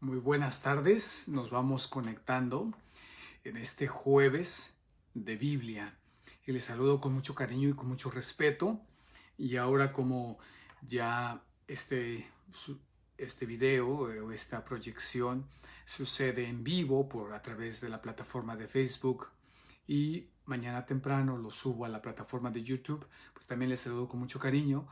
Muy buenas tardes, nos vamos conectando en este jueves de Biblia y les saludo con mucho cariño y con mucho respeto. Y ahora como ya este video o esta proyección sucede en vivo a través de la plataforma de Facebook y mañana temprano lo subo a la plataforma de YouTube, pues también les saludo con mucho cariño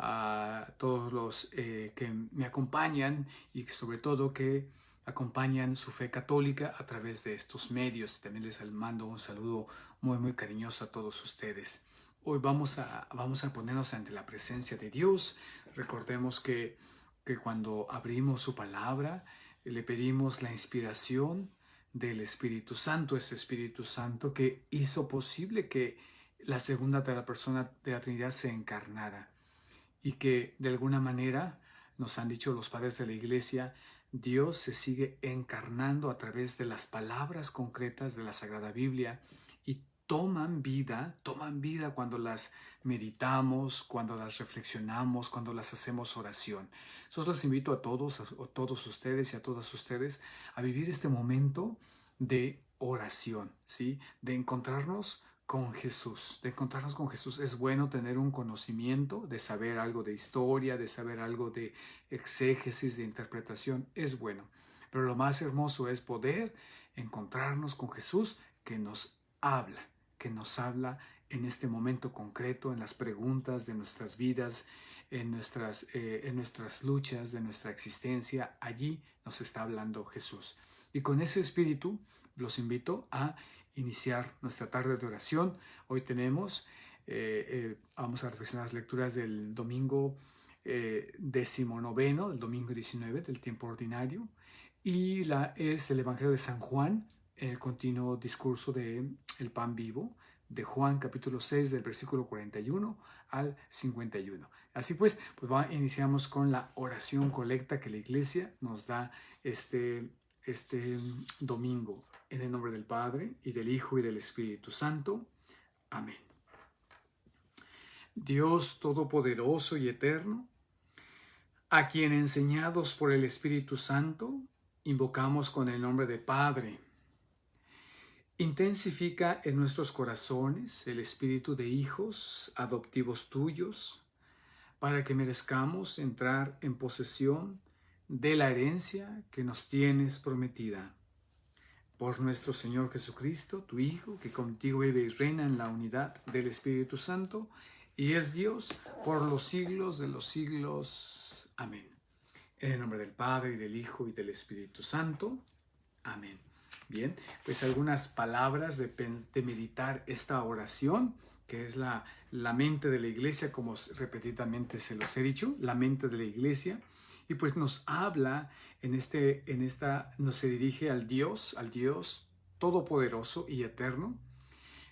a todos los que me acompañan y sobre todo que acompañan su fe católica a través de estos medios. También les mando un saludo muy cariñoso a todos ustedes. Hoy vamos a ponernos ante la presencia de Dios. Recordemos que cuando abrimos su palabra, le pedimos la inspiración del Espíritu Santo, ese Espíritu Santo que hizo posible que la segunda de la persona de la Trinidad se encarnara y que de alguna manera, nos han dicho los padres de la Iglesia, Dios se sigue encarnando a través de las palabras concretas de la Sagrada Biblia y toman vida cuando las meditamos, cuando las reflexionamos, cuando las hacemos oración. Entonces los invito a todos ustedes y a todas ustedes a vivir este momento de oración, ¿sí? De encontrarnos con Jesús, de encontrarnos con Jesús. Es bueno tener un conocimiento, de saber algo de historia, de saber algo de exégesis, de interpretación, es bueno. Pero lo más hermoso es poder encontrarnos con Jesús que nos habla en este momento concreto, en las preguntas de nuestras vidas, en nuestras luchas, de nuestra existencia. Allí nos está hablando Jesús. Y con ese espíritu los invito a iniciar nuestra tarde de oración. Hoy vamos a reflexionar las lecturas del domingo 19, el domingo 19 del tiempo ordinario, y es el Evangelio de San Juan, el continuo discurso del pan vivo, de Juan capítulo 6 del versículo 41 al 51. Así pues iniciamos con la oración colecta que la Iglesia nos da este domingo. En el nombre del Padre, y del Hijo, y del Espíritu Santo. Amén. Dios Todopoderoso y Eterno, a quien enseñados por el Espíritu Santo, invocamos con el nombre de Padre. Intensifica en nuestros corazones el espíritu de hijos adoptivos tuyos, para que merezcamos entrar en posesión de la herencia que nos tienes prometida. Por nuestro Señor Jesucristo, tu Hijo, que contigo vive y reina en la unidad del Espíritu Santo, y es Dios por los siglos de los siglos. Amén. En el nombre del Padre, y del Hijo, y del Espíritu Santo. Amén. Bien, pues algunas palabras de meditar esta oración, que es la mente de la Iglesia, como repetidamente se los he dicho, la mente de la Iglesia. Y pues nos habla nos se dirige al Dios todopoderoso y eterno,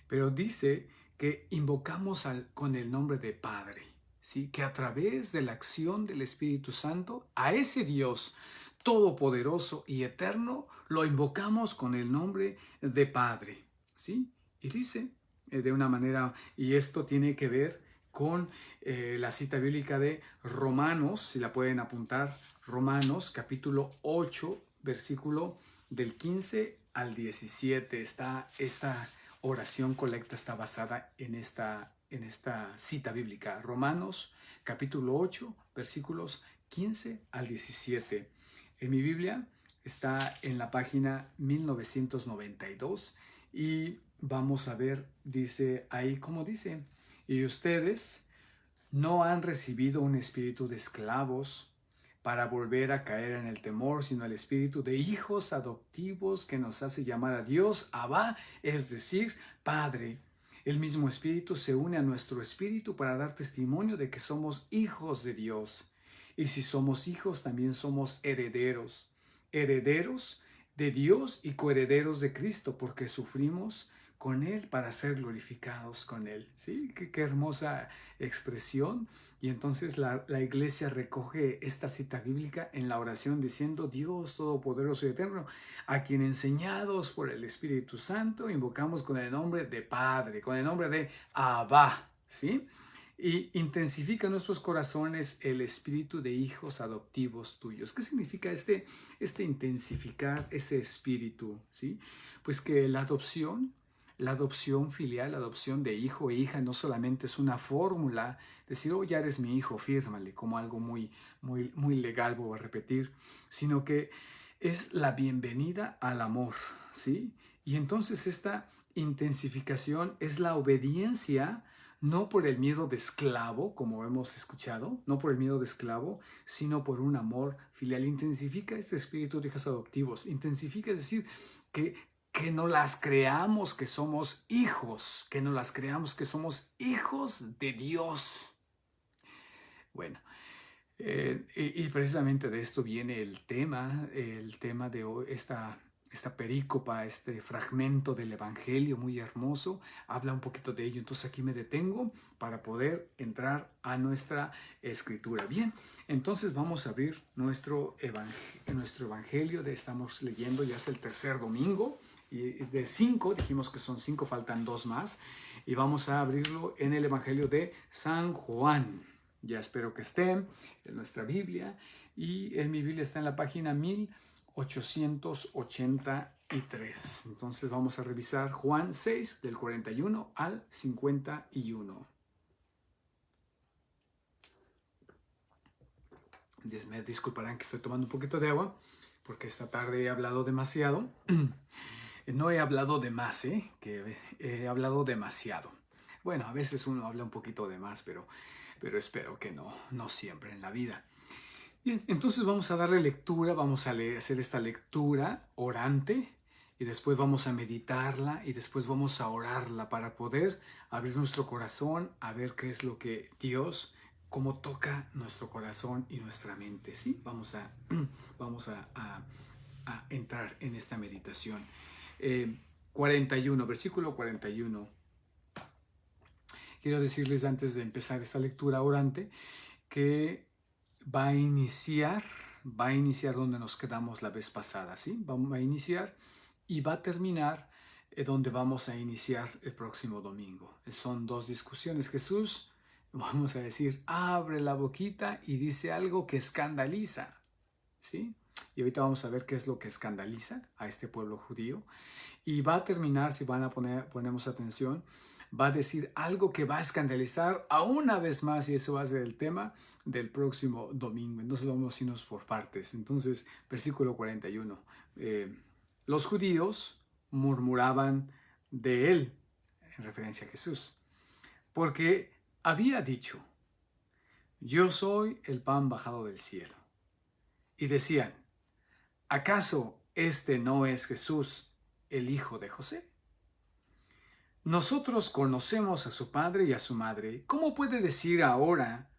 pero dice que invocamos con el nombre de Padre, ¿sí? Que a través de la acción del Espíritu Santo, a ese Dios todopoderoso y eterno, lo invocamos con el nombre de Padre, ¿sí? Y dice de una manera, y esto tiene que ver con la cita bíblica de Romanos, si la pueden apuntar, Romanos capítulo 8, versículo del 15 al 17. Esta oración colecta está basada en esta cita bíblica, Romanos capítulo 8, versículos 15 al 17. En mi Biblia está en la página 1992 y vamos a ver, dice ahí, como dice: y ustedes no han recibido un espíritu de esclavos para volver a caer en el temor, sino el espíritu de hijos adoptivos que nos hace llamar a Dios Abba, es decir, Padre. El mismo espíritu se une a nuestro espíritu para dar testimonio de que somos hijos de Dios. Y si somos hijos, también somos herederos, herederos de Dios y coherederos de Cristo, porque sufrimos con Él para ser glorificados con Él. ¿Sí? Qué hermosa expresión. Y entonces la Iglesia recoge esta cita bíblica en la oración diciendo: Dios Todopoderoso y Eterno, a quien enseñados por el Espíritu Santo invocamos con el nombre de Padre, con el nombre de Abba, ¿sí? y intensifica en nuestros corazones el espíritu de hijos adoptivos tuyos. ¿Qué significa este intensificar ese espíritu? ¿Sí? Pues que la adopción filial, la adopción de hijo e hija no solamente es una fórmula, decir, oh, ya eres mi hijo, fírmale, como algo muy legal, voy a repetir, sino que es la bienvenida al amor, ¿sí? Y entonces esta intensificación es la obediencia, no por el miedo de esclavo, como hemos escuchado, no por el miedo de esclavo, sino por un amor filial. Intensifica este espíritu de hijos adoptivos, intensifica, es decir, que no las creamos que somos hijos, que no las creamos que somos hijos de Dios. Bueno, y precisamente de esto viene el tema de hoy, esta perícopa, este fragmento del Evangelio muy hermoso, habla un poquito de ello. Entonces aquí me detengo para poder entrar a nuestra escritura. Bien, entonces vamos a abrir nuestro Evangelio, estamos leyendo, ya es el tercer domingo, y de 5, dijimos que son 5, faltan 2 más, y vamos a abrirlo en el Evangelio de San Juan. Ya espero que estén en nuestra Biblia, y en mi Biblia está en la página 1883. Entonces vamos a revisar Juan 6 del 41 al 51. Me disculparán que estoy tomando un poquito de agua porque esta tarde he hablado demasiado. No he hablado de más, que he hablado demasiado. Bueno, a veces uno habla un poquito de más, pero espero que no siempre en la vida. Bien, entonces vamos a darle lectura, vamos a hacer esta lectura orante, y después vamos a meditarla, y después vamos a orarla para poder abrir nuestro corazón a ver qué es lo que Dios, cómo toca nuestro corazón y nuestra mente. ¿Sí? Vamos a entrar en esta meditación. 41, versículo 41. Quiero decirles antes de empezar esta lectura orante que va a iniciar donde nos quedamos la vez pasada, ¿sí? Vamos a iniciar y va a terminar donde vamos a iniciar el próximo domingo. Son 2 discusiones. Jesús, vamos a decir, abre la boquita y dice algo que escandaliza, ¿sí? Y ahorita vamos a ver qué es lo que escandaliza a este pueblo judío. Y va a terminar, si ponemos atención, va a decir algo que va a escandalizar a una vez más, y eso va a ser el tema del próximo domingo. Entonces vamos a irnos por partes. Entonces, versículo 41. Los judíos murmuraban de él, en referencia a Jesús, porque había dicho, yo soy el pan bajado del cielo. Y decían, ¿acaso este no es Jesús, el hijo de José? Nosotros conocemos a su padre y a su madre. ¿Cómo puede decir ahora,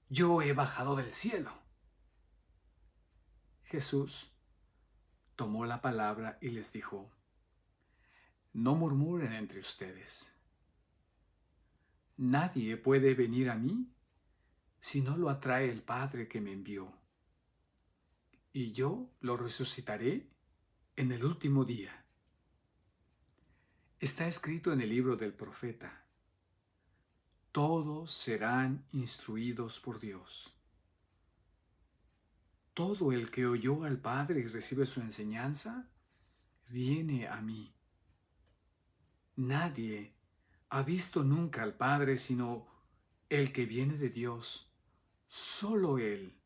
yo he bajado del cielo? Jesús tomó la palabra y les dijo, no murmuren entre ustedes. Nadie puede venir a mí si no lo atrae el Padre que me envió. Y yo lo resucitaré en el último día. Está escrito en el libro del profeta, todos serán instruidos por Dios. Todo el que oyó al Padre y recibe su enseñanza, viene a mí. Nadie ha visto nunca al Padre sino el que viene de Dios. Solo Él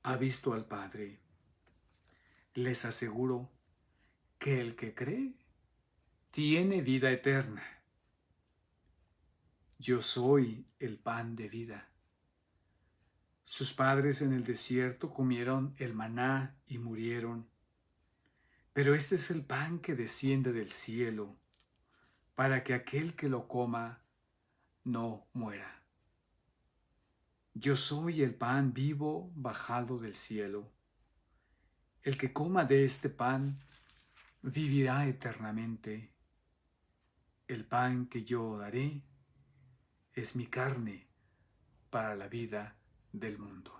ha visto al Padre. Les aseguro que el que cree tiene vida eterna. Yo soy el pan de vida. Sus padres en el desierto comieron el maná y murieron. Pero este es el pan que desciende del cielo, para que aquel que lo coma no muera. Yo soy el pan vivo bajado del cielo. El que coma de este pan vivirá eternamente. El pan que yo daré es mi carne para la vida del mundo.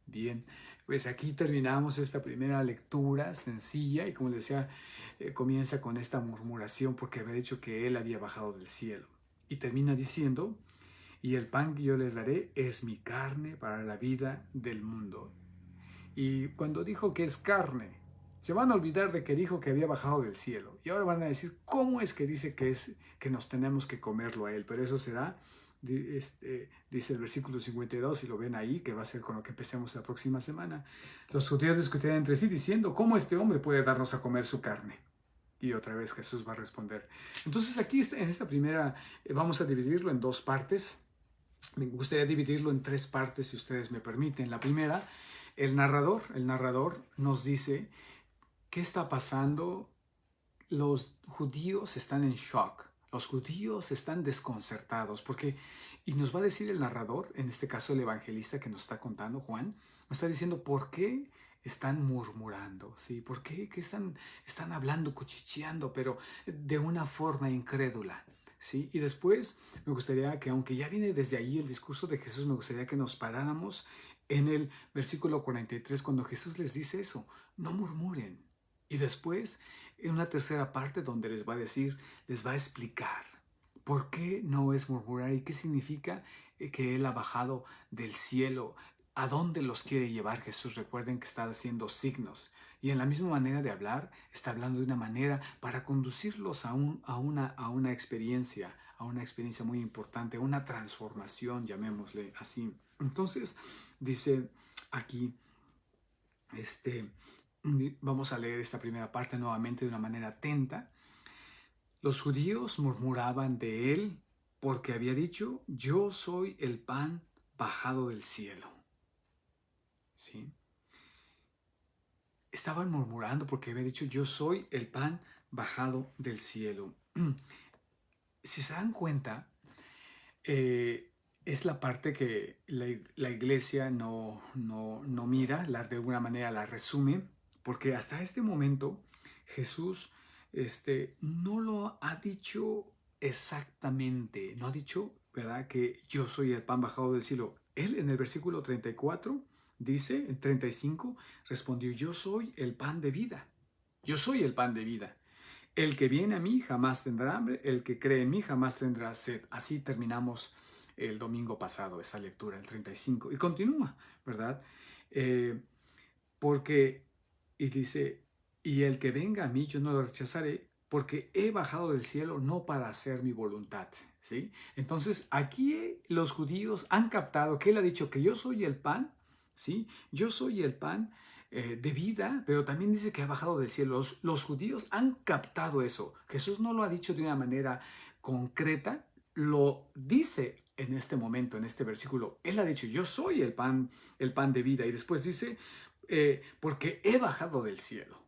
Bien, pues aquí terminamos esta primera lectura sencilla, y como les decía, comienza con esta murmuración porque había dicho que él había bajado del cielo. Y termina diciendo, y el pan que yo les daré es mi carne para la vida del mundo. Y cuando dijo que es carne, se van a olvidar de que dijo que había bajado del cielo. Y ahora van a decir, ¿cómo es que dice que nos tenemos que comerlo a él? Pero eso será, dice el versículo 52, si lo ven ahí, que va a ser con lo que empecemos la próxima semana. Los judíos discutían entre sí diciendo, ¿cómo este hombre puede darnos a comer su carne? Y otra vez Jesús va a responder. Entonces aquí en esta primera vamos a dividirlo en dos partes. Me gustaría dividirlo en tres partes, si ustedes me permiten. La primera, el narrador nos dice qué está pasando. Los judíos están en shock. Los judíos están desconcertados porque, y nos va a decir el narrador, en este caso el evangelista que nos está contando, Juan, nos está diciendo por qué están murmurando, ¿sí? ¿Por qué? ¿Qué están hablando, cuchicheando, pero de una forma incrédula? ¿Sí? Y después me gustaría que, aunque ya viene desde ahí el discurso de Jesús, me gustaría que nos paráramos en el versículo 43 cuando Jesús les dice eso, no murmuren. Y después, en una tercera parte donde les va a decir, les va a explicar por qué no es murmurar y qué significa que Él ha bajado del cielo. ¿A dónde los quiere llevar Jesús? Recuerden que está haciendo signos. Y en la misma manera de hablar, está hablando de una manera para conducirlos a una experiencia muy importante, a una transformación, llamémosle así. Entonces, dice aquí, vamos a leer esta primera parte nuevamente de una manera atenta. Los judíos murmuraban de él porque había dicho, yo soy el pan bajado del cielo. ¿Sí? Estaban murmurando porque había dicho, yo soy el pan bajado del cielo. Si se dan cuenta, es la parte que la iglesia no mira, de alguna manera la resume, porque hasta este momento Jesús no lo ha dicho exactamente, no ha dicho, ¿verdad?, que yo soy el pan bajado del cielo. Él en el versículo 34 dice, en 35, respondió, yo soy el pan de vida, yo soy el pan de vida. El que viene a mí jamás tendrá hambre, el que cree en mí jamás tendrá sed. Así terminamos el domingo pasado esta lectura, el 35. Y continúa, ¿verdad? Y dice, y el que venga a mí yo no lo rechazaré, porque he bajado del cielo no para hacer mi voluntad. ¿Sí? Entonces aquí los judíos han captado que él ha dicho que yo soy el pan, ¿sí? Yo soy el pan de vida, pero también dice que ha bajado del cielo. Los judíos han captado eso. Jesús no lo ha dicho de una manera concreta, lo dice en este momento, en este versículo. Él ha dicho, yo soy el pan de vida. Y después dice, porque he bajado del cielo.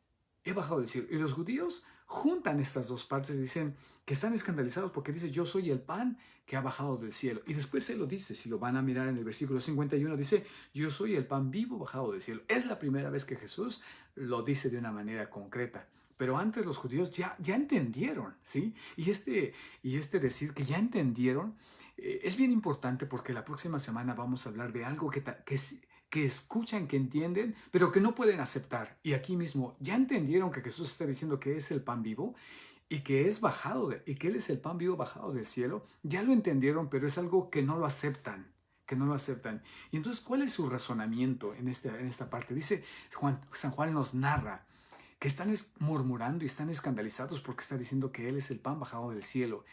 He bajado del cielo. Y los judíos juntan estas dos partes y dicen que están escandalizados porque dice, yo soy el pan que ha bajado del cielo. Y después se lo dice, si lo van a mirar en el versículo 51, dice, yo soy el pan vivo bajado del cielo. Es la primera vez que Jesús lo dice de una manera concreta. Pero antes los judíos ya entendieron, ¿sí? Y este decir que ya entendieron es bien importante porque la próxima semana vamos a hablar de algo que escuchan, que entienden, pero que no pueden aceptar. Y aquí mismo ya entendieron que Jesús está diciendo que es el pan vivo y que es y que Él es el pan vivo bajado del cielo. Ya lo entendieron, pero es algo que no lo aceptan, Y entonces, ¿cuál es su razonamiento en esta parte? Dice San Juan nos narra que están murmurando y están escandalizados porque está diciendo que Él es el pan bajado del cielo.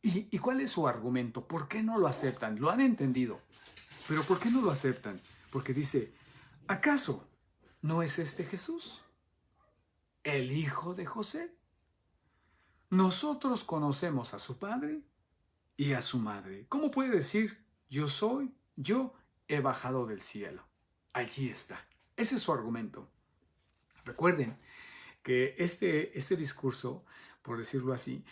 ¿Y cuál es su argumento? ¿Por qué no lo aceptan? Lo han entendido, pero ¿por qué no lo aceptan? Porque dice, ¿acaso no es este Jesús, el hijo de José? Nosotros conocemos a su padre y a su madre. ¿Cómo puede decir, yo he bajado del cielo? Allí está. Ese es su argumento. Recuerden que este discurso, por decirlo así,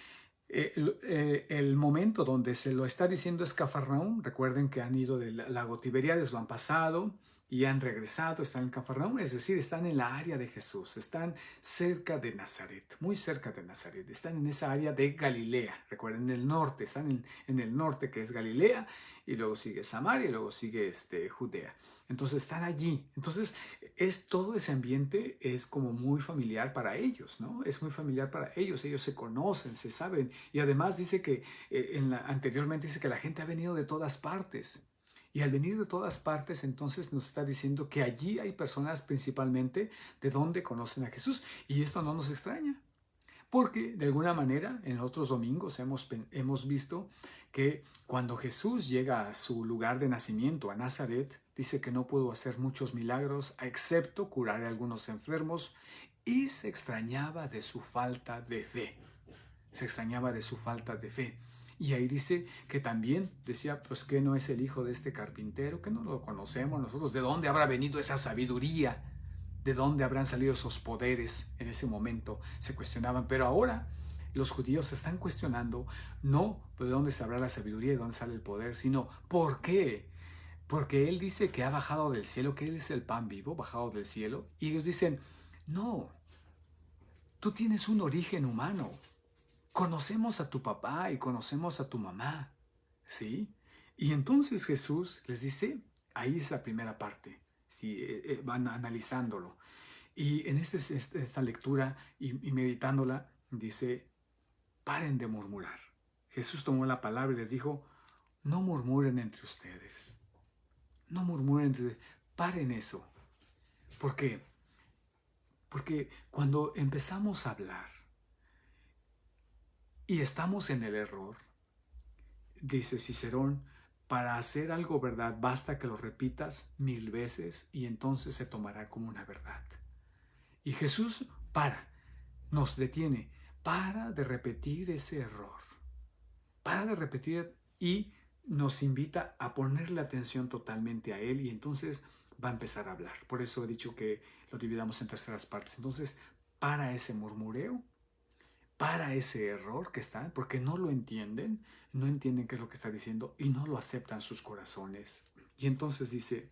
el momento donde se lo está diciendo es Cafarnaúm. Recuerden que han ido del lago Tiberíades, lo han pasado, y han regresado, están en Cafarnaúm, es decir, están en la área de Jesús, están cerca de Nazaret, muy cerca de Nazaret, están en esa área de Galilea, recuerden, en el norte, están en el norte que es Galilea, y luego sigue Samaria, y luego sigue Judea. Entonces están allí. Entonces todo ese ambiente es como muy familiar para ellos, ¿no? Es muy familiar para ellos. Ellos se conocen, se saben. Y además dice que anteriormente dice que la gente ha venido de todas partes. Y al venir de todas partes, entonces nos está diciendo que allí hay personas principalmente de donde conocen a Jesús. Y esto no nos extraña. Porque de alguna manera en otros domingos hemos visto que cuando Jesús llega a su lugar de nacimiento, a Nazaret, dice que no pudo hacer muchos milagros excepto curar a algunos enfermos y se extrañaba de su falta de fe. Se extrañaba de su falta de fe. Y ahí dice que también decía, pues que no es el hijo de este carpintero, que no lo conocemos nosotros, ¿de dónde habrá venido esa sabiduría? ¿De dónde habrán salido esos poderes? En ese momento se cuestionaban, pero ahora los judíos se están cuestionando no de dónde sabrá la sabiduría y de dónde sale el poder, sino ¿por qué? Porque Él dice que ha bajado del cielo, que Él es el pan vivo, bajado del cielo, y ellos dicen, no, tú tienes un origen humano. Conocemos a tu papá y conocemos a tu mamá, ¿sí? Y entonces Jesús les dice, ahí es la primera parte, ¿sí? Van analizándolo. Y en esta lectura y meditándola, dice, paren de murmurar. Jesús tomó la palabra y les dijo, no murmuren entre ustedes. No murmuren entre ustedes. Paren eso. ¿Por qué? Porque cuando empezamos a hablar y estamos en el error, dice Cicerón, para hacer algo verdad basta que lo repitas 1000 veces y entonces se tomará como una verdad. Y Jesús nos detiene, para de repetir ese error, para de repetir y nos invita a ponerle atención totalmente a Él y entonces va a empezar a hablar. Por eso he dicho que lo dividamos en terceras partes. Entonces, para ese murmureo, para ese error que está, porque no lo entienden, no entienden qué es lo que está diciendo y no lo aceptan sus corazones. Y entonces dice,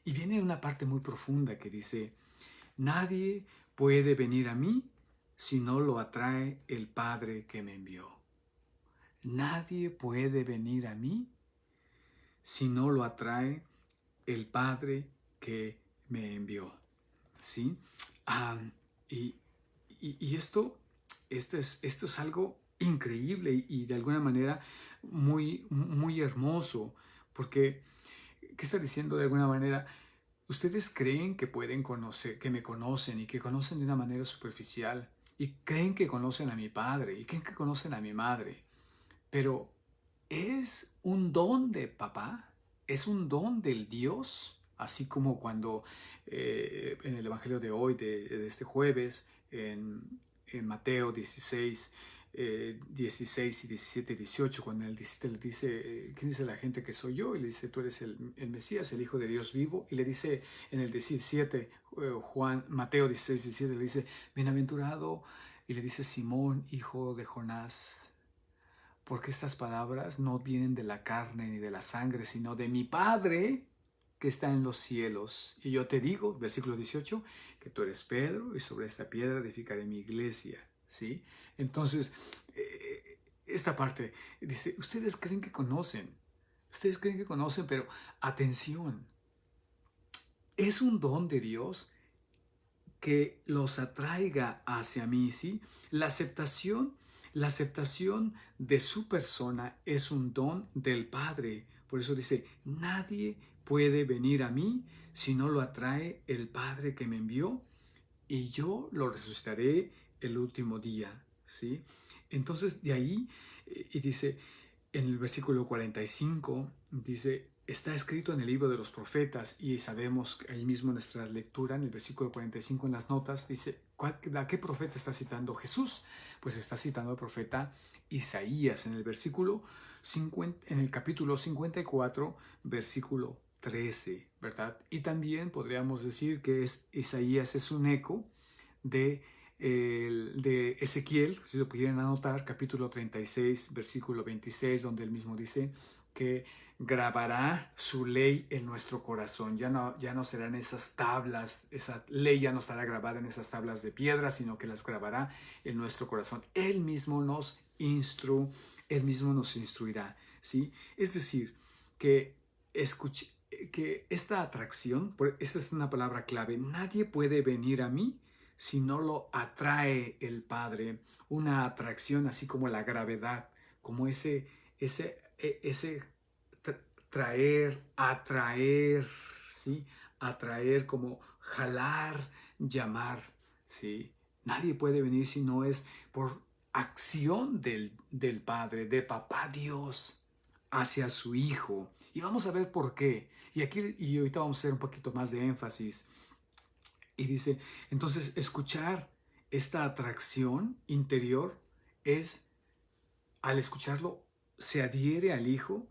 y viene una parte muy profunda que dice, nadie puede venir a mí si no lo atrae el Padre que me envió. Nadie puede venir a mí si no lo atrae el Padre que me envió. ¿Sí? Y esto es algo increíble y de alguna manera muy, muy hermoso, porque, ¿qué está diciendo de alguna manera? Ustedes creen que pueden conocer, que me conocen y que conocen de una manera superficial y creen que conocen a mi padre y creen que conocen a mi madre, pero es un don de papá, es un don del Dios, así como cuando en el Evangelio de hoy, de este jueves, en Mateo 16, 16 y 17 y 18, cuando el discípulo le dice, ¿quién dice la gente que soy yo? Y le dice, tú eres el Mesías, el Hijo de Dios vivo. Y le dice en el 17, Mateo 16, 17, le dice, bienaventurado, y le dice, Simón, hijo de Jonás, porque estas palabras no vienen de la carne ni de la sangre, sino de mi Padre que está en los cielos. Y yo te digo, versículo 18, que tú eres Pedro y sobre esta piedra edificaré mi iglesia. ¿Sí? Entonces, esta parte dice, ustedes creen que conocen, pero atención, es un don de Dios que los atraiga hacia mí, ¿sí? La aceptación de su persona es un don del Padre. Por eso dice, nadie puede venir a mí si no lo atrae el Padre que me envió y yo lo resucitaré el último día, ¿sí? Entonces de ahí, y dice en el versículo 45, dice, está escrito en el libro de los profetas y sabemos ahí mismo en nuestra lectura, en el versículo 45 en las notas, dice, ¿a qué profeta está citando Jesús? Pues está citando al profeta Isaías en el versículo 50, en el capítulo 54, versículo 13, ¿verdad? Y también podríamos decir que Isaías es un eco de el de Ezequiel, si lo pudieran anotar, capítulo 36, versículo 26, donde él mismo dice que grabará su ley en nuestro corazón. Ya no serán esas tablas, esa ley ya no estará grabada en esas tablas de piedra, sino que las grabará en nuestro corazón. Él mismo nos instruirá, ¿sí? Es decir, que que esta atracción, esta es una palabra clave, nadie puede venir a mí si no lo atrae el Padre. Una atracción así como la gravedad, como ese traer, atraer, ¿sí? Atraer como jalar, llamar, ¿sí? Nadie puede venir si no es por acción del Padre, de Papá Dios hacia su Hijo. Y vamos a ver por qué. Y ahorita vamos a hacer un poquito más de énfasis. Y dice, entonces escuchar esta atracción interior es, al escucharlo, se adhiere al Hijo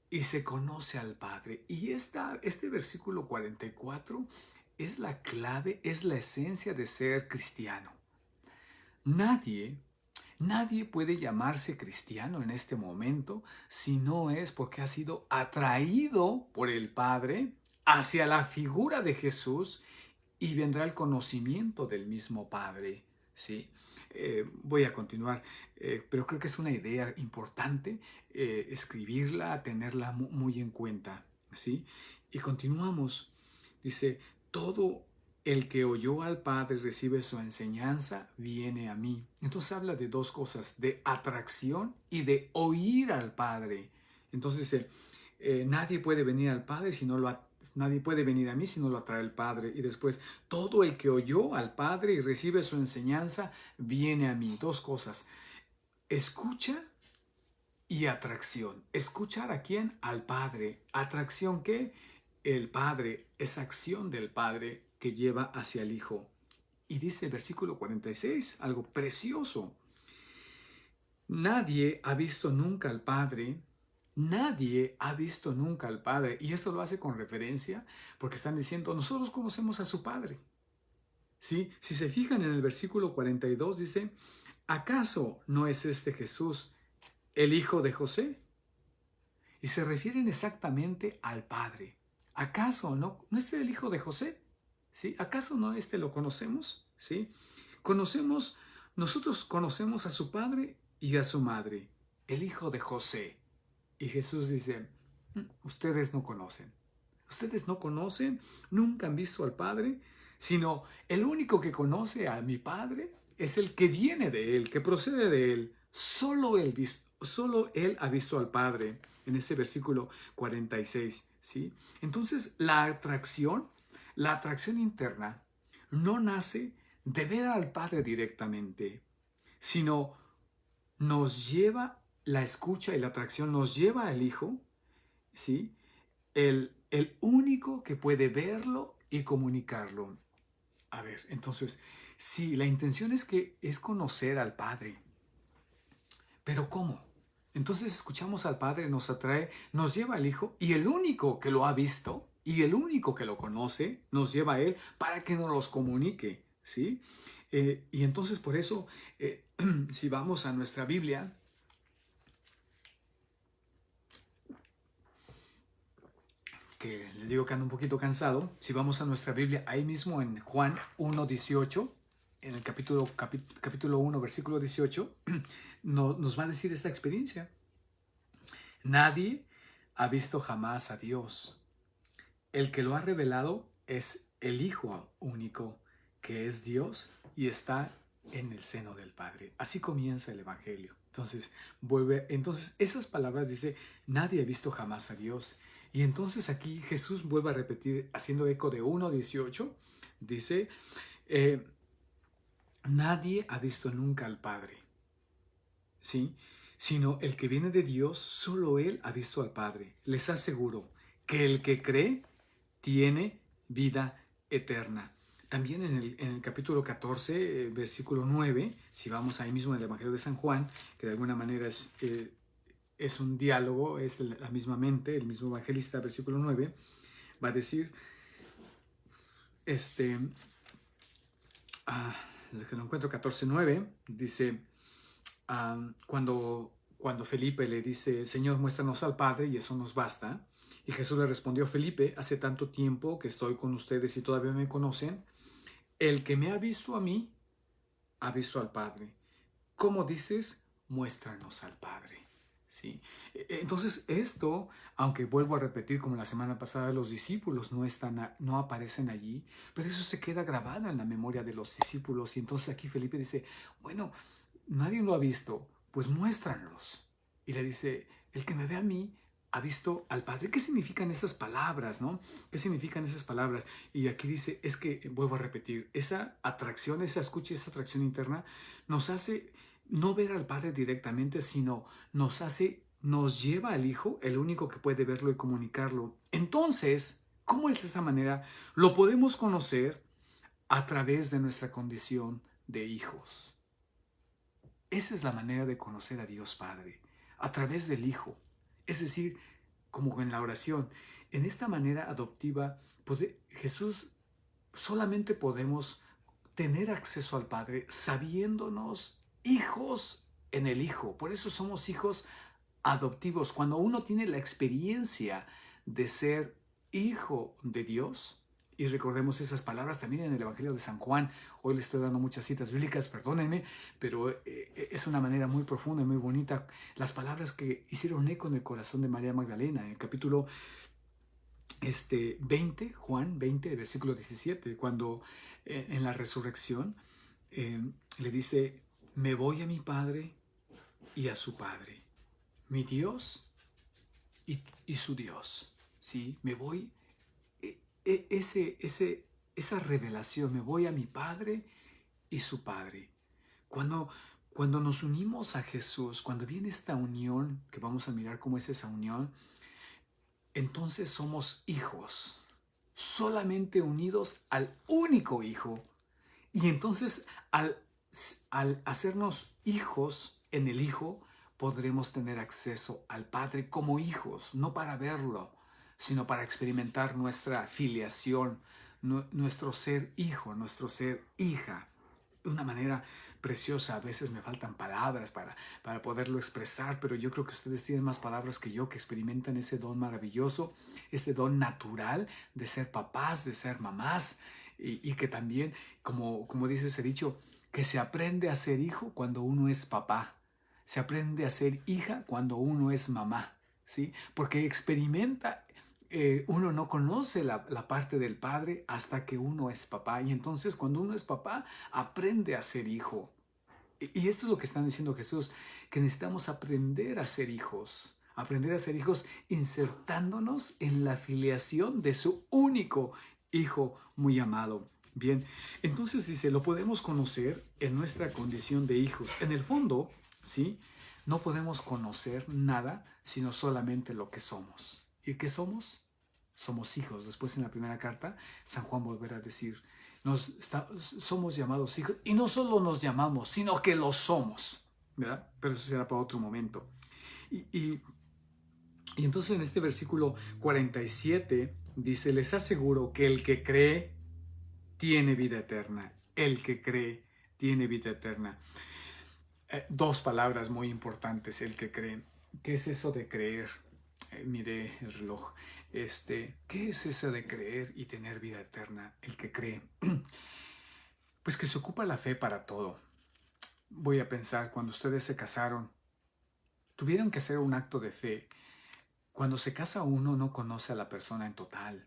y se conoce al Padre. Y este versículo 44 es la clave, es la esencia de ser cristiano. Nadie puede llamarse cristiano en este momento si no es porque ha sido atraído por el Padre hacia la figura de Jesús y vendrá el conocimiento del mismo Padre, ¿sí? Voy a continuar, pero creo que es una idea importante escribirla, tenerla muy en cuenta, ¿sí? Y continuamos. Dice, todo el que oyó al Padre recibe su enseñanza, viene a mí. Entonces habla de dos cosas, de atracción y de oír al Padre. Entonces dice, nadie puede venir al Padre si no nadie puede venir a mí si no lo atrae el Padre. Y después, todo el que oyó al Padre y recibe su enseñanza, viene a mí. Dos cosas, escucha y atracción. ¿Escuchar a quién? Al Padre. ¿Atracción qué? El Padre, esa acción del Padre que lleva hacia el Hijo. Y dice el versículo 46, algo precioso. Nadie ha visto nunca al Padre. Nadie ha visto nunca al Padre. Y esto lo hace con referencia porque están diciendo, nosotros conocemos a su Padre. ¿Sí? Si se fijan en el versículo 42 dice, ¿acaso no es este Jesús el hijo de José? Y se refieren exactamente al Padre. ¿Acaso no es el hijo de José? ¿Sí? ¿Acaso no lo conocemos? ¿Sí? Nosotros conocemos a su padre y a su madre, el hijo de José. Y Jesús dice, ustedes no conocen. Ustedes no conocen, nunca han visto al Padre, sino el único que conoce a mi Padre es el que viene de Él, que procede de Él. Solo Él ha visto al Padre, en ese versículo 46, ¿sí? Entonces, la atracción interna no nace de ver al Padre directamente, sino nos lleva, la escucha y la atracción nos lleva al Hijo, ¿sí? El único que puede verlo y comunicarlo. A ver, entonces, sí, la intención es conocer al Padre. ¿Pero cómo? Entonces escuchamos al Padre, nos atrae, nos lleva al Hijo y el único que lo ha visto y el único que lo conoce nos lleva a Él para que nos los comunique, ¿sí? Y entonces por eso, si vamos a nuestra Biblia, que les digo que ando un poquito cansado, si vamos a nuestra Biblia, ahí mismo en Juan 1:18, en el capítulo 1, versículo 18, nos va a decir esta experiencia. Nadie ha visto jamás a Dios. El que lo ha revelado es el Hijo único, que es Dios y está en el seno del Padre. Así comienza el Evangelio. Entonces esas palabras dice, nadie ha visto jamás a Dios. Y entonces aquí Jesús vuelve a repetir, haciendo eco de 1:18, dice, nadie ha visto nunca al Padre, ¿sí? Sino el que viene de Dios, solo Él ha visto al Padre. Les aseguro que el que cree tiene vida eterna. También en el capítulo 14, versículo 9, si vamos ahí mismo en el Evangelio de San Juan, que de alguna manera es un diálogo, es la misma mente, el mismo evangelista, versículo 9, va a decir, que lo encuentro 14:9, dice, cuando Felipe le dice, Señor, muéstranos al Padre y eso nos basta. Y Jesús le respondió, Felipe, hace tanto tiempo que estoy con ustedes y todavía me conocen. El que me ha visto a mí, ha visto al Padre. ¿Cómo dices? Muéstranos al Padre. ¿Sí? Entonces esto, aunque vuelvo a repetir como la semana pasada, los discípulos no aparecen allí, pero eso se queda grabado en la memoria de los discípulos. Y entonces aquí Felipe dice, bueno, nadie lo ha visto, pues muéstranos. Y le dice, el que me ve a mí ha visto al Padre. ¿Qué significan esas palabras, no? ¿Qué significan esas palabras? Y aquí dice, es que, vuelvo a repetir, esa atracción, esa escucha, esa atracción interna nos hace no ver al Padre directamente, sino nos lleva al Hijo, el único que puede verlo y comunicarlo. Entonces, ¿cómo es esa manera? Lo podemos conocer a través de nuestra condición de hijos. Esa es la manera de conocer a Dios Padre, a través del Hijo. Es decir, como en la oración, en esta manera adoptiva, Jesús, solamente podemos tener acceso al Padre sabiéndonos hijos en el Hijo. Por eso somos hijos adoptivos. Cuando uno tiene la experiencia de ser hijo de Dios, y recordemos esas palabras también en el Evangelio de San Juan. Hoy le estoy dando muchas citas bíblicas, perdónenme, pero es una manera muy profunda y muy bonita. Las palabras que hicieron eco en el corazón de María Magdalena, en el capítulo 20, Juan 20, versículo 17, cuando en la resurrección le dice, me voy a mi Padre y a su Padre, mi Dios y su Dios. ¿Sí? Me voy, esa revelación, me voy a mi Padre y su Padre. Cuando nos unimos a Jesús, cuando viene esta unión, que vamos a mirar cómo es esa unión, entonces somos hijos, solamente unidos al único Hijo. Y entonces al hacernos hijos en el Hijo, podremos tener acceso al Padre como hijos, no para verlo, sino para experimentar nuestra filiación, nuestro ser hijo, nuestro ser hija. De una manera preciosa. A veces me faltan palabras para poderlo expresar, pero yo creo que ustedes tienen más palabras que yo, que experimentan ese don maravilloso, este don natural de ser papás, de ser mamás, y que también, como dice ese dicho, que se aprende a ser hijo cuando uno es papá, se aprende a ser hija cuando uno es mamá, ¿sí? Porque experimenta, uno no conoce la parte del padre hasta que uno es papá, y entonces cuando uno es papá aprende a ser hijo. Y esto es lo que está diciendo Jesús, que necesitamos aprender a ser hijos insertándonos en la filiación de su único Hijo muy amado. Bien, entonces dice, lo podemos conocer en nuestra condición de hijos. En el fondo, ¿sí? No podemos conocer nada sino solamente lo que somos. ¿Y qué somos? Somos hijos. Después en la primera carta, San Juan volverá a decir, somos llamados hijos, y no solo nos llamamos, sino que lo somos, ¿verdad? Pero eso será para otro momento. Y entonces en este versículo 47 dice, les aseguro que el que cree tiene vida eterna. El que cree tiene vida eterna. Dos palabras muy importantes, el que cree. ¿Qué es eso de creer? Mire el reloj. ¿Qué es eso de creer y tener vida eterna? El que cree. Pues que se ocupa la fe para todo. Voy a pensar, cuando ustedes se casaron, tuvieron que hacer un acto de fe. Cuando se casa uno no conoce a la persona en total,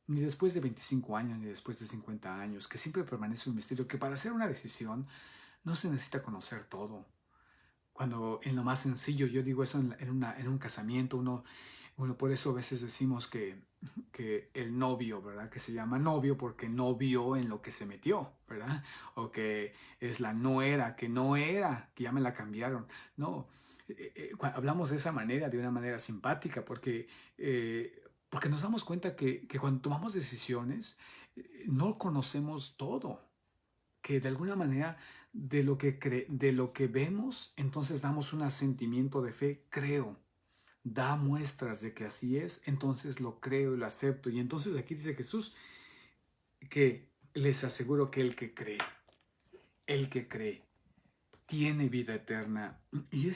ni después de 25 años, ni después de 50 años, que siempre permanece un misterio, que para hacer una decisión no se necesita conocer todo. Cuando en lo más sencillo, yo digo eso en un casamiento, uno por eso a veces decimos que el novio, ¿verdad? Que se llama novio porque no vio en lo que se metió, ¿verdad? O que es la nuera, que no era, que ya me la cambiaron. No, hablamos de esa manera, de una manera simpática, porque nos damos cuenta que cuando tomamos decisiones no conocemos todo, que de alguna manera de lo que vemos, entonces damos un asentimiento de fe, creo. Da muestras de que así es, entonces lo creo y lo acepto. Y entonces aquí dice Jesús que les aseguro que el que cree. el que cree tiene vida eterna. Y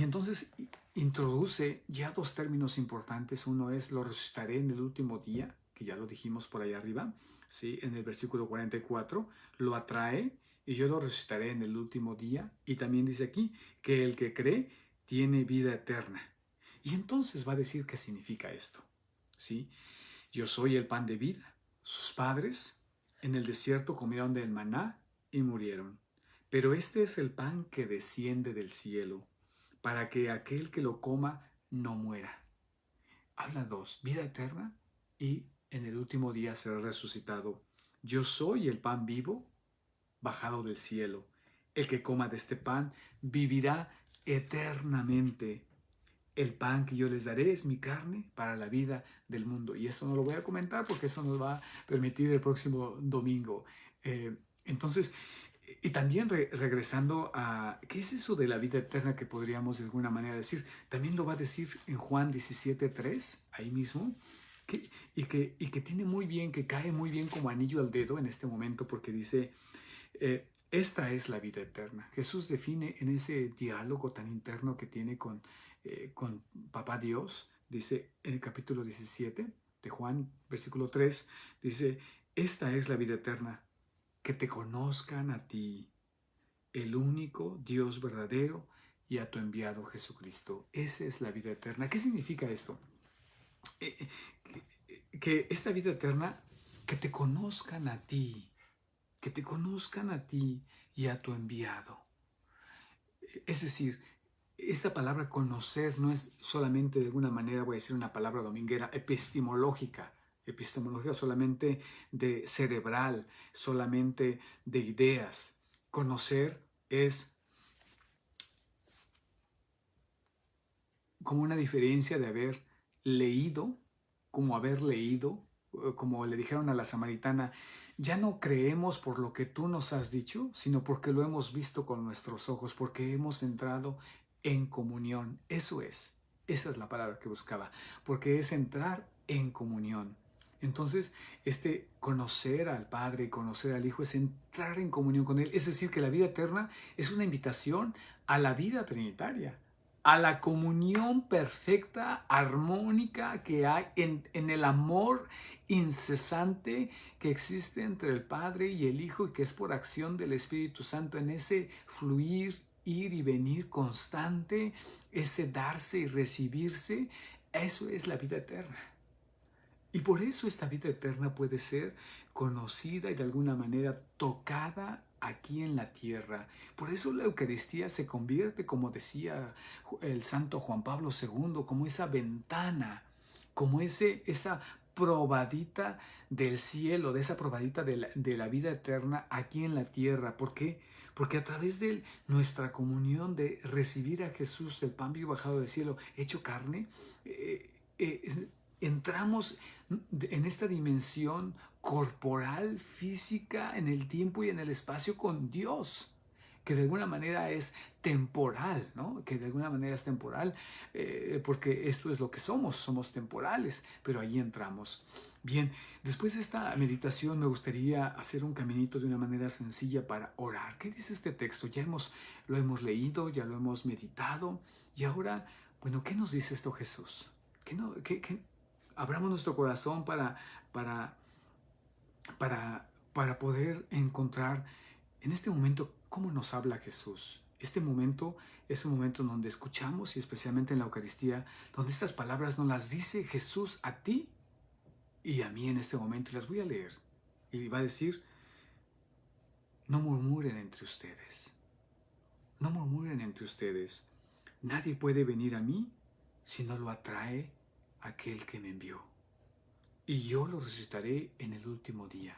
entonces introduce ya dos términos importantes. Uno es lo resucitaré en el último día, que ya lo dijimos por allá arriba, ¿sí? En el versículo 44, lo atrae y yo lo resucitaré en el último día. Y también dice aquí que el que cree tiene vida eterna. Y entonces va a decir qué significa esto, ¿sí? Yo soy el pan de vida. Sus padres en el desierto comieron del maná y murieron. Pero este es el pan que desciende del cielo, para que aquel que lo coma no muera. Habla dos, vida eterna y en el último día será resucitado. Yo soy el pan vivo bajado del cielo. El que coma de este pan vivirá eternamente. El pan que yo les daré es mi carne para la vida del mundo. Y esto no lo voy a comentar porque eso nos va a permitir el próximo domingo. Entonces, y también regresando a, ¿qué es eso de la vida eterna que podríamos de alguna manera decir? También lo va a decir en Juan 17:3, ahí mismo, y que tiene muy bien, que cae muy bien como anillo al dedo en este momento porque dice, esta es la vida eterna. Jesús define en ese diálogo tan interno que tiene con Papá Dios, dice en el capítulo 17 de Juan, versículo 3, dice, esta es la vida eterna, que te conozcan a ti, el único Dios verdadero, y a tu enviado Jesucristo. Esa es la vida eterna. ¿Qué significa esto? Que esta vida eterna, que te conozcan a ti, que te conozcan a ti y a tu enviado. Es decir, esta palabra conocer no es solamente de alguna manera, voy a decir una palabra dominguera, epistemológica solamente de cerebral, solamente de ideas. Conocer es como una diferencia de haber leído, como le dijeron a la samaritana, ya no creemos por lo que tú nos has dicho, sino porque lo hemos visto con nuestros ojos, porque hemos entrado en comunión. Esa es la palabra que buscaba, porque es entrar en comunión. Entonces, conocer al Padre y conocer al Hijo es entrar en comunión con Él. Es decir, que la vida eterna es una invitación a la vida trinitaria, a la comunión perfecta, armónica que hay en el amor incesante que existe entre el Padre y el Hijo y que es por acción del Espíritu Santo, en ese fluir, ir y venir constante, ese darse y recibirse. Eso es la vida eterna. Y por eso esta vida eterna puede ser conocida y de alguna manera tocada aquí en la tierra. Por eso la Eucaristía se convierte, como decía el santo Juan Pablo II, como esa ventana, como esa probadita del cielo, de esa probadita de la vida eterna aquí en la tierra. ¿Por qué? Porque a través de nuestra comunión de recibir a Jesús, el pan vivo bajado del cielo, hecho carne, entramos en esta dimensión corporal, física, en el tiempo y en el espacio con Dios, que de alguna manera es temporal, ¿no? Que de alguna manera es temporal, porque esto es lo que somos temporales, pero ahí entramos. Bien, después de esta meditación me gustaría hacer un caminito de una manera sencilla para orar. ¿Qué dice este texto? Lo hemos leído, ya lo hemos meditado, y ahora, bueno, ¿qué nos dice esto Jesús? Abramos nuestro corazón para, para poder encontrar en este momento cómo nos habla Jesús. Este momento es un momento donde escuchamos, y especialmente en la Eucaristía, donde estas palabras nos las dice Jesús a ti y a mí en este momento, y las voy a leer. Y va a decir, no murmuren entre ustedes. No murmuren entre ustedes. Nadie puede venir a mí si no lo atrae aquel que me envió. Y yo lo resucitaré en el último día.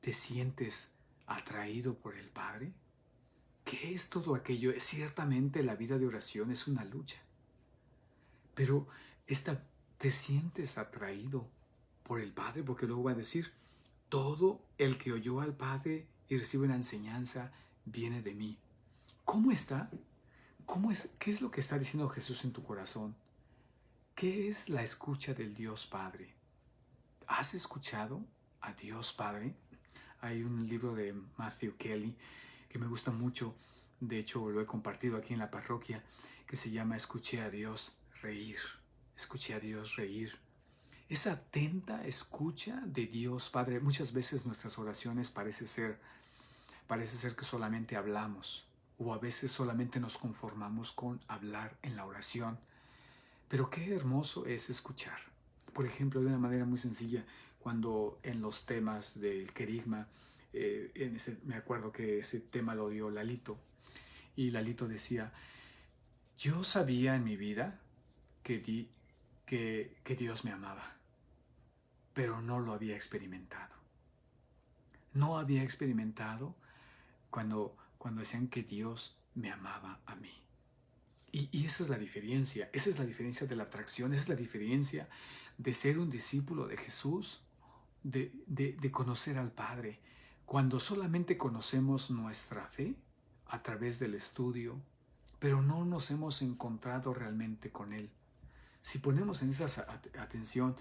¿Te sientes atraído por el Padre? ¿Qué es todo aquello? Ciertamente la vida de oración es una lucha. Pero ¿te sientes atraído por el Padre? Porque luego va a decir, todo el que oyó al Padre y recibe una enseñanza viene de mí. ¿Cómo está? ¿Qué es lo que está diciendo Jesús en tu corazón? ¿Qué es la escucha del Dios Padre? ¿Has escuchado a Dios Padre? Hay un libro de Matthew Kelly que me gusta mucho, de hecho lo he compartido aquí en la parroquia, que se llama Escuché a Dios reír. Escuché a Dios reír. Esa atenta escucha de Dios Padre. Muchas veces nuestras oraciones parece ser que solamente hablamos, o a veces solamente nos conformamos con hablar en la oración. Pero qué hermoso es escuchar. Por ejemplo, de una manera muy sencilla, cuando en los temas del querigma, me acuerdo que ese tema lo dio Lalito, y Lalito decía: yo sabía en mi vida que Dios me amaba, pero no lo había experimentado. No había experimentado cuando decían que Dios me amaba a mí. Y esa es la diferencia de la atracción, esa es la diferencia de ser un discípulo de Jesús, de conocer al Padre. Cuando solamente conocemos nuestra fe a través del estudio, pero no nos hemos encontrado realmente con Él. Si ponemos en esa atención,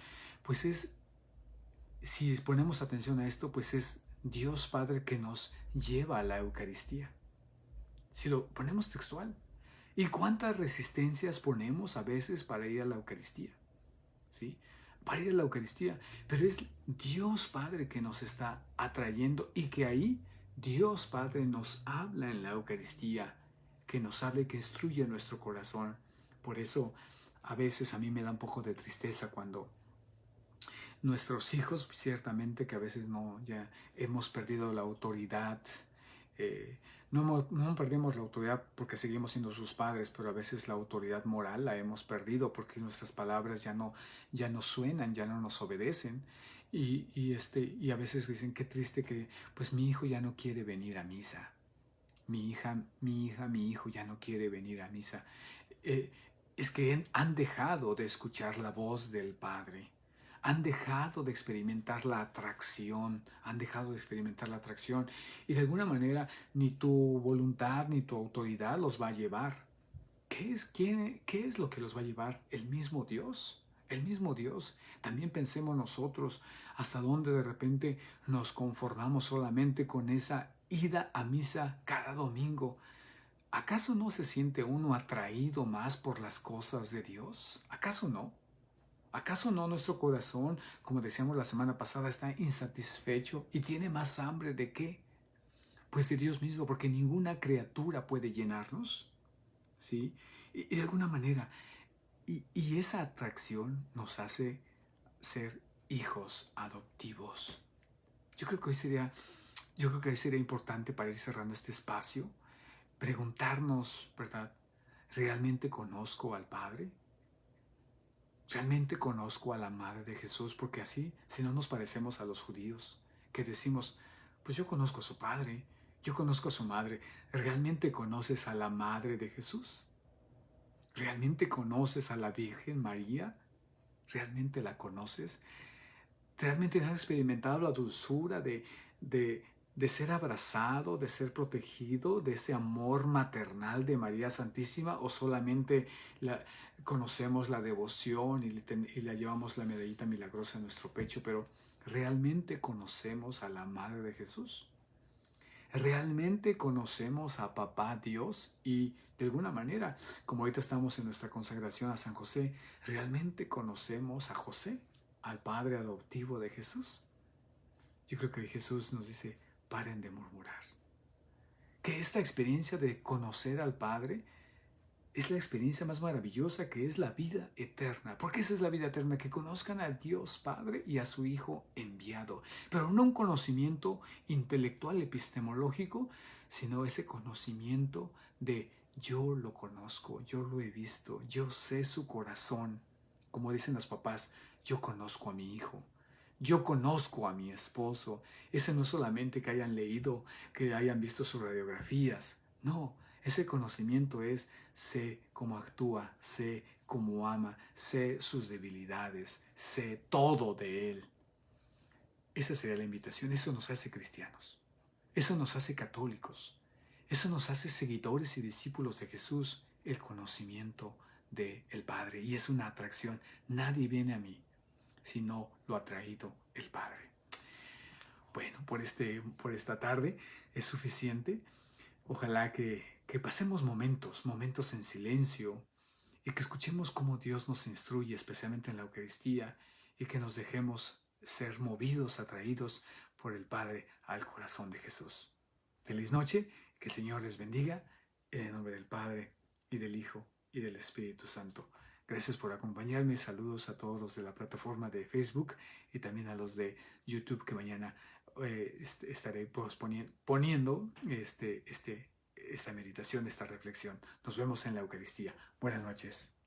si ponemos atención a esto, pues es Dios Padre que nos lleva a la Eucaristía. Si lo ponemos textual. ¿Y cuántas resistencias ponemos a veces para ir a la Eucaristía? ¿Sí? Para ir a la Eucaristía. Pero es Dios Padre que nos está atrayendo, y que ahí Dios Padre nos habla en la Eucaristía, que nos habla y que instruye nuestro corazón. Por eso a veces a mí me da un poco de tristeza cuando nuestros hijos, ciertamente que a veces ya hemos perdido la autoridad. No perdemos la autoridad porque seguimos siendo sus padres, pero a veces la autoridad moral la hemos perdido porque nuestras palabras ya no suenan, ya no nos obedecen. Y a veces dicen: qué triste que pues mi hijo ya no quiere venir a misa. Mi hijo ya no quiere venir a misa. Es que han dejado de escuchar la voz del Padre. Han dejado de experimentar la atracción, y de alguna manera ni tu voluntad ni tu autoridad los va a llevar. ¿Qué es lo que los va a llevar? El mismo Dios. El mismo Dios. También pensemos nosotros hasta dónde de repente nos conformamos solamente con esa ida a misa cada domingo. ¿Acaso no se siente uno atraído más por las cosas de Dios? ¿Acaso no? ¿Acaso no nuestro corazón, como decíamos la semana pasada, está insatisfecho y tiene más hambre de qué? Pues de Dios mismo, porque ninguna criatura puede llenarnos, ¿sí? Y de alguna manera, y esa atracción nos hace ser hijos adoptivos. Yo creo que hoy sería importante, para ir cerrando este espacio, preguntarnos, ¿verdad? ¿Realmente conozco al Padre? ¿Realmente conozco a la Madre de Jesús? Porque así, si no nos parecemos a los judíos, que decimos: pues yo conozco a su Padre, yo conozco a su Madre. ¿Realmente conoces a la Madre de Jesús? ¿Realmente conoces a la Virgen María? ¿Realmente la conoces? ¿Realmente has experimentado la dulzura de ser abrazado, de ser protegido, de ese amor maternal de María Santísima? ¿O solamente conocemos la devoción y la llevamos la medallita milagrosa en nuestro pecho, pero realmente conocemos a la Madre de Jesús? ¿Realmente conocemos a Papá Dios? Y de alguna manera, como ahorita estamos en nuestra consagración a San José, ¿realmente conocemos a José, al Padre adoptivo de Jesús? Yo creo que Jesús nos dice: paren de murmurar. Que esta experiencia de conocer al Padre es la experiencia más maravillosa, que es la vida eterna. Porque esa es la vida eterna, que conozcan a Dios Padre y a su Hijo enviado. Pero no un conocimiento intelectual, epistemológico, sino ese conocimiento de: yo lo conozco, yo lo he visto, yo sé su corazón. Como dicen los papás: yo conozco a mi hijo, yo conozco a mi esposo. Ese no solamente que hayan leído, que hayan visto sus radiografías. No, ese conocimiento es: sé cómo actúa, sé cómo ama, sé sus debilidades, sé todo de Él. Esa sería la invitación. Eso nos hace cristianos. Eso nos hace católicos. Eso nos hace seguidores y discípulos de Jesús, el conocimiento del Padre. Y es una atracción. Nadie viene a mí si no lo ha traído el Padre. bueno, por esta tarde es suficiente. Ojalá que pasemos momentos en silencio y que escuchemos cómo Dios nos instruye, especialmente en la Eucaristía, y que nos dejemos ser movidos, atraídos por el Padre al corazón de Jesús. Feliz noche, que el Señor les bendiga, en el nombre del Padre, y del Hijo, y del Espíritu Santo. Gracias por acompañarme. Saludos a todos los de la plataforma de Facebook y también a los de YouTube, que mañana estaré poniendo esta meditación, esta reflexión. Nos vemos en la Eucaristía. Buenas noches.